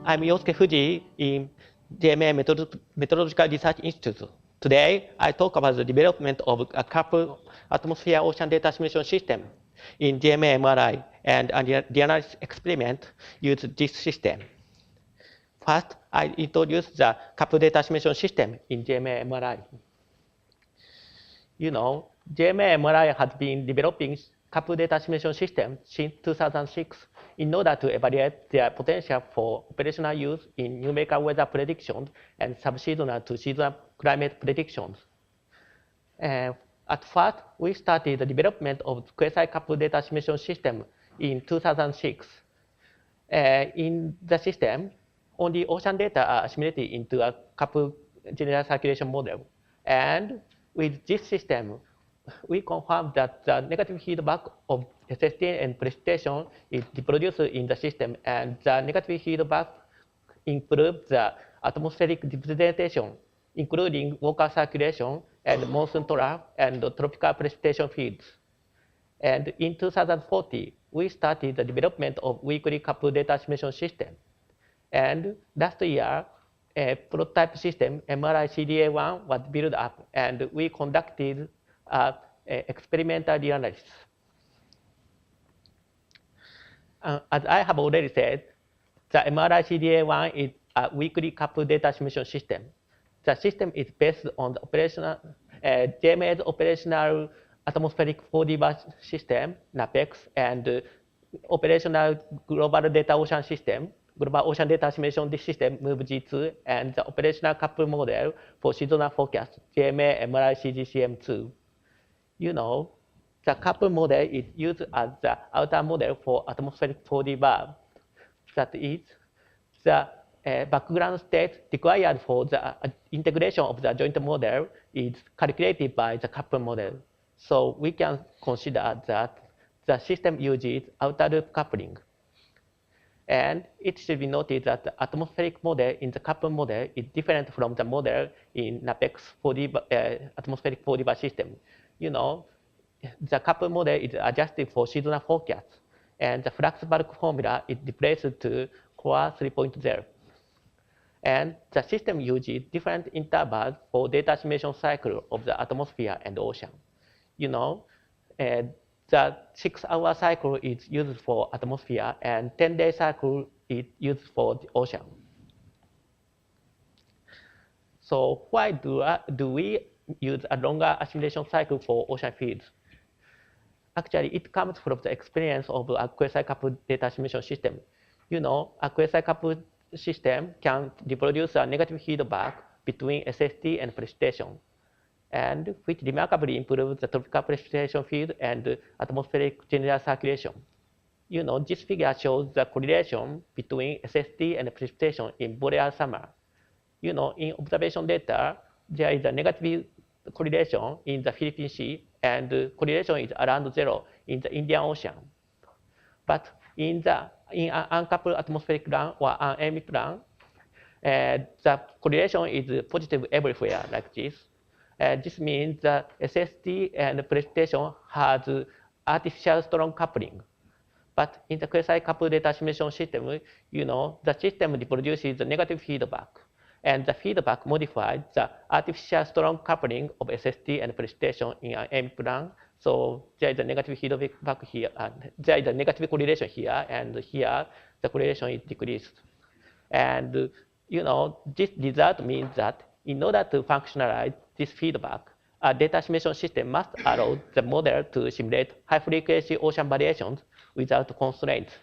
I'm Yosuke Fuji in GMA Methodological Research Institute. Today, I talk about the development of a coupled atmosphere ocean data assimilation system in GMA MRI, and the Reanalysis experiment used this system. First, I introduce the coupled data assimilation system in GMA MRI. You know, GMA MRI has been developing coupled data assimilation system since 2006 in order to evaluate their potential for operational use in numerical weather predictions and subseasonal to seasonal climate predictions. At first, we started the development of quasi-coupled data assimilation system in 2006. In the system, only ocean data are assimilated into a coupled general circulation model. And with this system, we confirm that the negative feedback of SST and precipitation is reproduced in the system, and the negative feedback improves the atmospheric representation, including local circulation and monsoon trough and tropical precipitation fields. And in 2014, we started the development of weakly coupled data assimilation system. And last year, a prototype system, MRI CDA1, was built up, and we conducted experimental reanalysis. As I have already said, the MRI CDA1 is a weakly coupled data assimilation system. The system is based on the operational GMA's operational atmospheric 4D bar system, NAPEX, and operational global data ocean system, global ocean data assimilation system, MOVE-G2, and the operational coupled model for seasonal forecast, GMA MRI CGCM2. You know, the coupled model is used as the outer model for atmospheric 4D bar. That is, the background state required for the integration of the joint model is calculated by the coupled model. So we can consider that the system uses outer loop coupling. And it should be noted that the atmospheric model in the coupled model is different from the model in NAPEX 4D, atmospheric 4D bar system. You know, the coupled model is adjusted for seasonal forecasts, and the flux bulk formula is replaced to core 3.0. And the system uses different intervals for data assimilation cycle of the atmosphere and ocean. You know, the 6-hour cycle is used for atmosphere, and 10-day cycle is used for the ocean. So why do we use a longer assimilation cycle for ocean fields? Actually, it comes from the experience of a quasi-coupled data assimilation system. You know, a quasi-coupled system can reproduce a negative feedback between SST and precipitation, and which remarkably improves the tropical precipitation field and atmospheric general circulation. You know, this figure shows the correlation between SST and precipitation in boreal summer. You know, in observation data, there is a negative correlation in the Philippine Sea, and correlation is around 0 in the Indian Ocean. But in an uncoupled atmospheric plan or an ambient plan, the correlation is positive everywhere like this. This means that SST and precipitation has artificial strong coupling. But in the quasi-coupled data assimilation system, you know, the system reproduces the negative feedback, and the feedback modifies the artificial strong coupling of SST and precipitation in an ambient plan. So there is a negative feedback here, and there is a negative correlation here, and here the correlation is decreased. And you know, this result means that in order to functionalize this feedback, a data assimilation system must allow the model to simulate high-frequency ocean variations without constraints.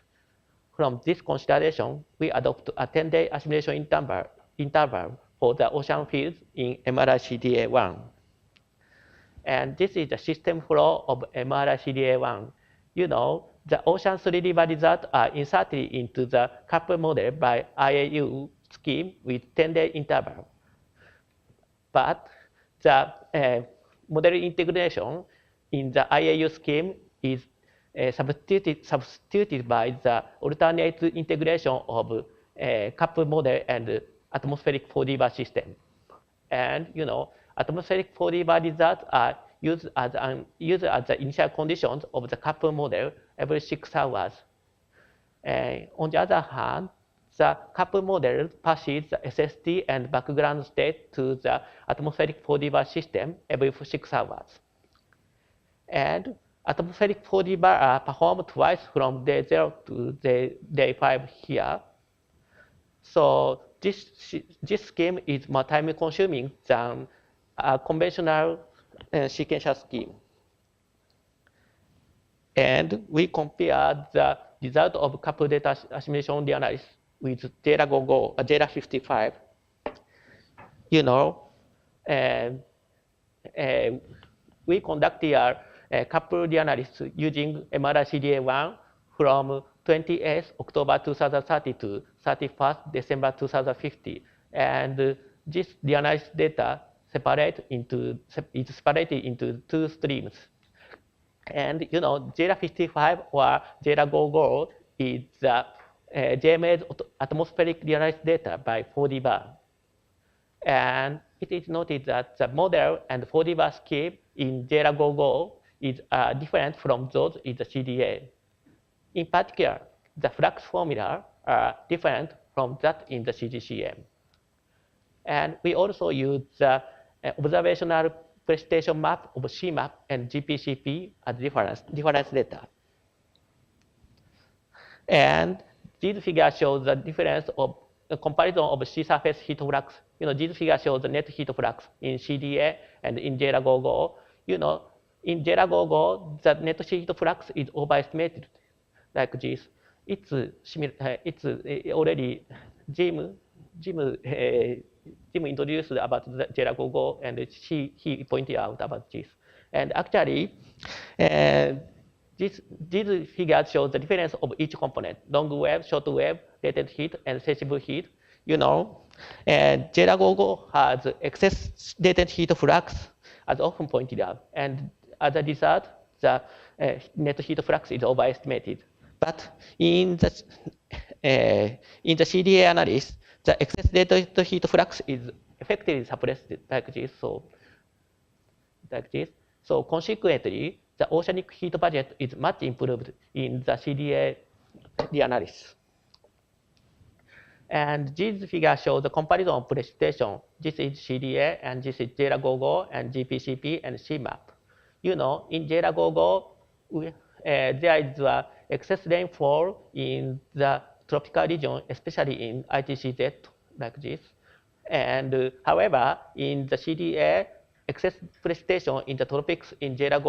From this consideration, we adopt a 10-day assimilation interval for the ocean fields in MRI CDA1. And this is the system flow of MRI CDA1. You know, the ocean 3D bar results are inserted into the coupled model by IAU scheme with 10-day interval. But the model integration in the IAU scheme is substituted by the alternate integration of coupled model and atmospheric 4D bar system. And you know, atmospheric 4D bar results are used as the initial conditions of the coupled model every 6 hours. On the other hand, the couple model passes the SST and background state to the atmospheric 4D bar system every 6 hours. And atmospheric 4D bar are performed twice from day 0 to day 5 here. So this scheme is more time consuming than a conventional sequential scheme. And we compare the result of coupled data assimilation reanalysis with Data 55. You know, we conducted a coupled reanalysis using MRI-CDA1 from 28th October 2030 to 31st December 2050. And this reanalysis data is separated into 2 streams. And you know, Data 55 or Data is the JMA's atmospheric realized data by 4D bar. And it is noted that the model and 4D bar scheme in Data is different from those in the CDA. In particular, the flux formula are different from that in the CGCM. And we also use the observational precipitation map of CMAP and GPCP as reference data. And these figures show the difference of the comparison of sea surface heat flux. You know, these figures show the net heat flux in CDA and in Data You know, in Data the net heat flux is overestimated like this. It's already Jim introduced about the Data and he pointed out about this. And actually, these figures show the difference of each component: long wave, short wave, latent heat, and sensible heat. You know, and Data has excess latent heat flux, as often pointed out, and as a result, the net heat flux is overestimated. But in the CDA analysis, the excess latent heat flux is effectively suppressed like this. So consequently, the oceanic heat budget is much improved in the CDA reanalysis. And these figures show the comparison of precipitation. This is CDA, and this is Data and GPCP and CMAP. You know, in Data there is excess rainfall in the tropical region, especially in ITCZ, like this. And however, in the CDA, excess precipitation in the tropics in Data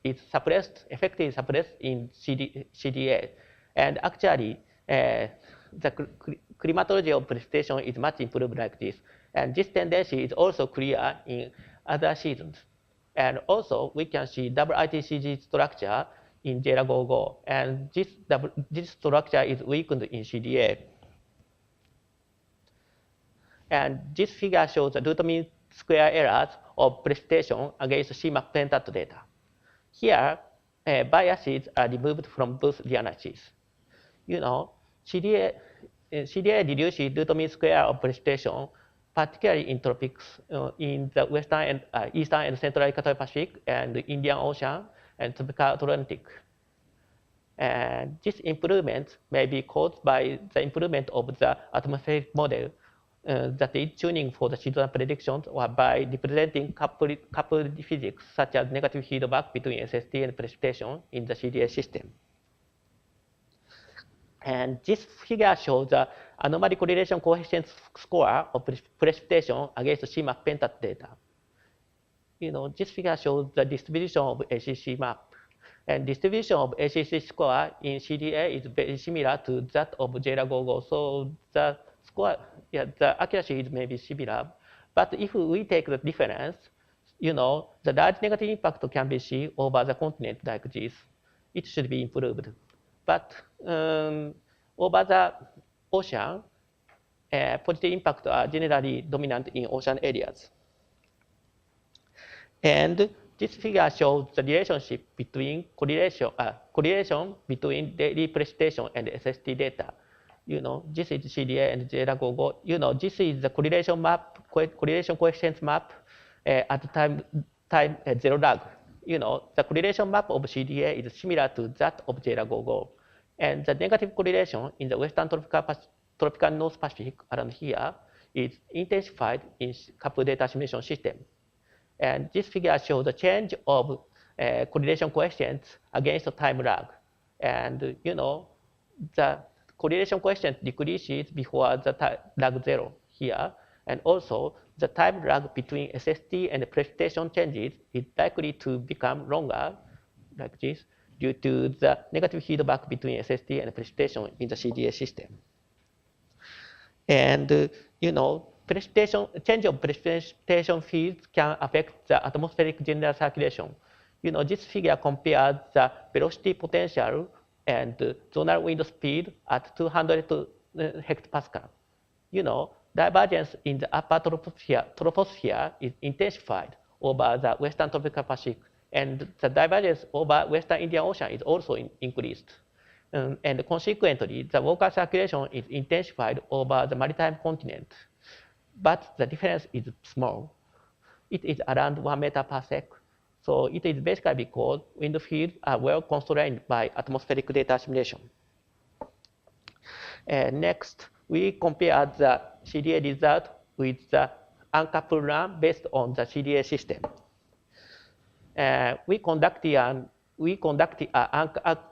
is suppressed, effectively suppressed in CDA. And actually, the climatology of precipitation is much improved like this. And this tendency is also clear in other seasons. And also, we can see double ITCZ structure in Data and this structure is weakened in CDA. And this figure shows the root mean square errors of precipitation against CMAP pentat data. Here, biases are removed from both reanalyses. You know, CDA reduces root mean square of precipitation, particularly in tropics, in the western and eastern and central Equatorial Pacific and the Indian Ocean and tropical Atlantic. And this improvement may be caused by the improvement of the atmospheric model that is tuning for the seasonal predictions, or by representing coupled physics such as negative feedback between SST and precipitation in the CDA system. And this figure shows the anomaly correlation coefficient score of precipitation against CMAP pentat data. You know, this figure shows the distribution of ACC map. And distribution of ACC score in CDA is very similar to that of Data So the score, the accuracy is maybe similar. But if we take the difference, you know, the large negative impact can be seen over the continent like this. It should be improved. But over the ocean, positive impacts are generally dominant in ocean areas. And this figure shows the relationship between correlation between daily precipitation and SST data. You know, this is CDA and Data You know, this is the correlation map, correlation coefficient map at time zero lag. You know, the correlation map of CDA is similar to that of Data And the negative correlation in the Western tropical tropical North Pacific around here is intensified in coupled data assimilation system. And this figure shows the change of correlation coefficients against the time lag. And the correlation coefficient decreases before the lag 0 here. And also, the time lag between SST and precipitation changes is likely to become longer, like this, due to the negative feedback between SST and precipitation in the CDA system. And precipitation, change of precipitation fields can affect the atmospheric general circulation. This figure compares the velocity potential and zonal wind speed at 200 hectopascal. Divergence in the upper troposphere is intensified over the western tropical Pacific, and the divergence over western Indian Ocean is also increased. And consequently, the local circulation is intensified over the maritime continent. But the difference is small. It is around 1 meter per sec. So it is basically because wind fields are well constrained by atmospheric data assimilation. Next, we compare the CDA result with the uncoupled run based on the CDA system. We conducted an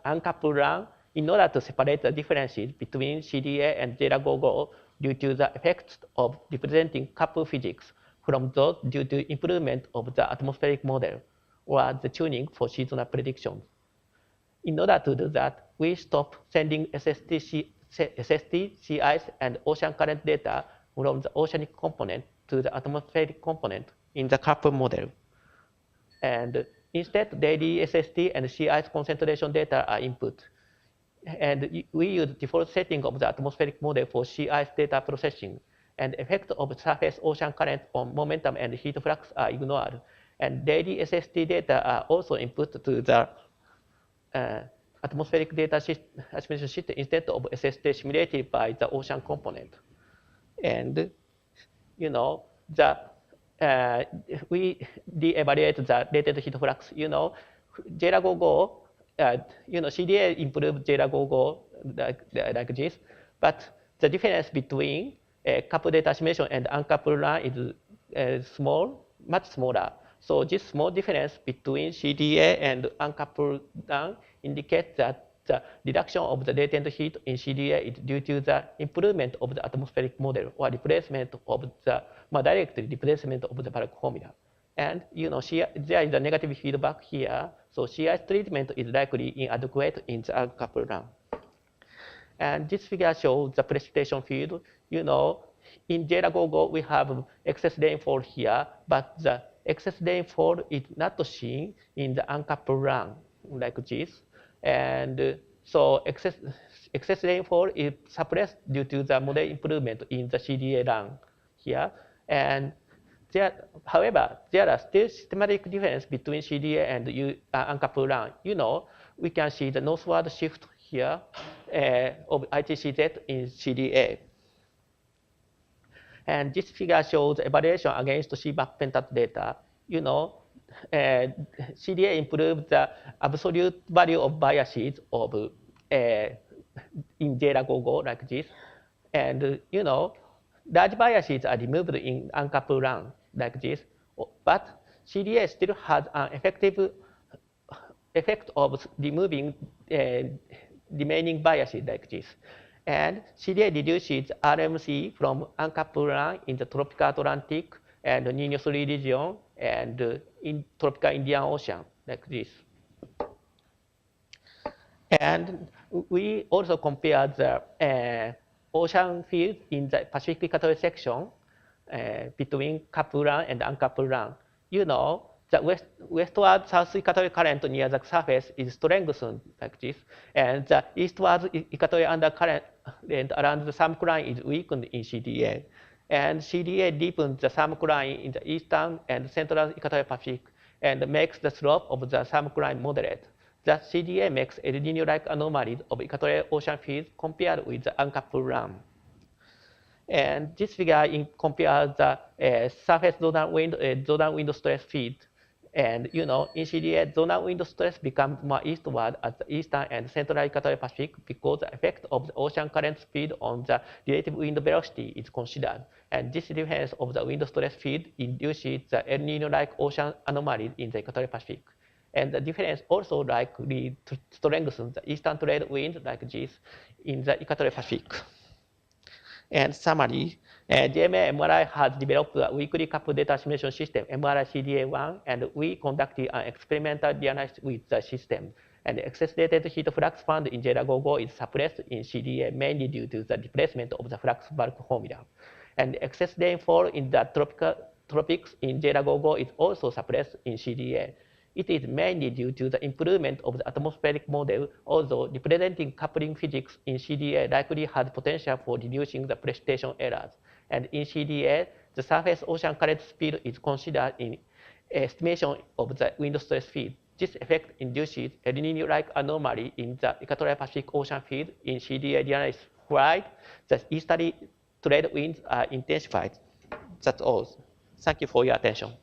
uncoupled run in order to separate the differences between CDA and JLA-GOGO due to the effects of representing coupled physics from those due to improvement of the atmospheric model or the tuning for seasonal predictions. In order to do that, we stopped sending SST, sea ice, and ocean current data from the oceanic component to the atmospheric component in the coupled model. And instead, daily SST and sea ice concentration data are input. And we use default setting of the atmospheric model for sea ice data processing. And effect of surface ocean current on momentum and heat flux are ignored. And daily SST data are also input to the atmospheric data assimilation system instead of SST simulated by the ocean component. And we de-evaluate the latent heat flux. JLA-GOGO, CDA improved JLA-GOGO like this, but the difference between coupled data assimilation and uncoupled run is small, much smaller. So this small difference between CDA and uncoupled run indicates that the reduction of the latent heat in CDA is due to the improvement of the atmospheric model or replacement of the direct replacement of the bulk formula. And there is a negative feedback here, so CI treatment is likely inadequate in the uncoupled run. And this figure shows the precipitation field. In JLA-GOGO we have excess rainfall here, but the excess rainfall is not seen in the uncoupled run like this. And so excess rainfall is suppressed due to the model improvement in the CDA run here. And however, there are still systematic difference between CDA and uncoupled run. We can see the northward shift here of ITCZ in CDA. And this figure shows evaluation against CMAP pentat data. CDA improved the absolute value of biases of in JLA-GOGO like this. And large biases are removed in uncoupled run like this, but CDA still has an effective effect of removing remaining biases like this. And CDA reduces RMC from uncoupled run in the tropical Atlantic and Nino 3 region and in tropical Indian Ocean like this. And we also compare the ocean field in the Pacific Equatorial section between coupled run and uncoupled run. The westward south equatorial current near the surface is strengthened like this, and the eastward equatorial undercurrent around the thermocline is weakened in CDA. And CDA deepens the thermocline in the eastern and central equatorial Pacific and makes the slope of the thermocline moderate. The CDA makes El Nino-like anomalies of equatorial ocean fields compared with the uncoupled run. And this figure compares the surface zonal wind stress field And in CDA, zonal wind stress becomes more eastward at the eastern and central Equatorial Pacific because the effect of the ocean current speed on the relative wind velocity is considered. And this difference of the wind stress field induces the El Nino-like ocean anomalies in the Equatorial Pacific. And the difference also likely to strengthen the eastern trade wind like this in the Equatorial Pacific. And summary, GMA MRI has developed a weakly coupled data assimilation system, MRI CDA1, and we conducted an experimental reanalysis with the system. And the excess-dated heat flux found in JLA-GOGO is suppressed in CDA mainly due to the replacement of the flux bulk formula. And excess rainfall in the tropics in JLA-GOGO is also suppressed in CDA. It is mainly due to the improvement of the atmospheric model, although representing coupling physics in CDA likely has potential for reducing the precipitation errors. And in CDA, the surface ocean current speed is considered in estimation of the wind stress field. This effect induces a linear-like anomaly in the Equatorial Pacific Ocean field in CDA reanalysis, while the easterly trade winds are intensified. That's all. Thank you for your attention.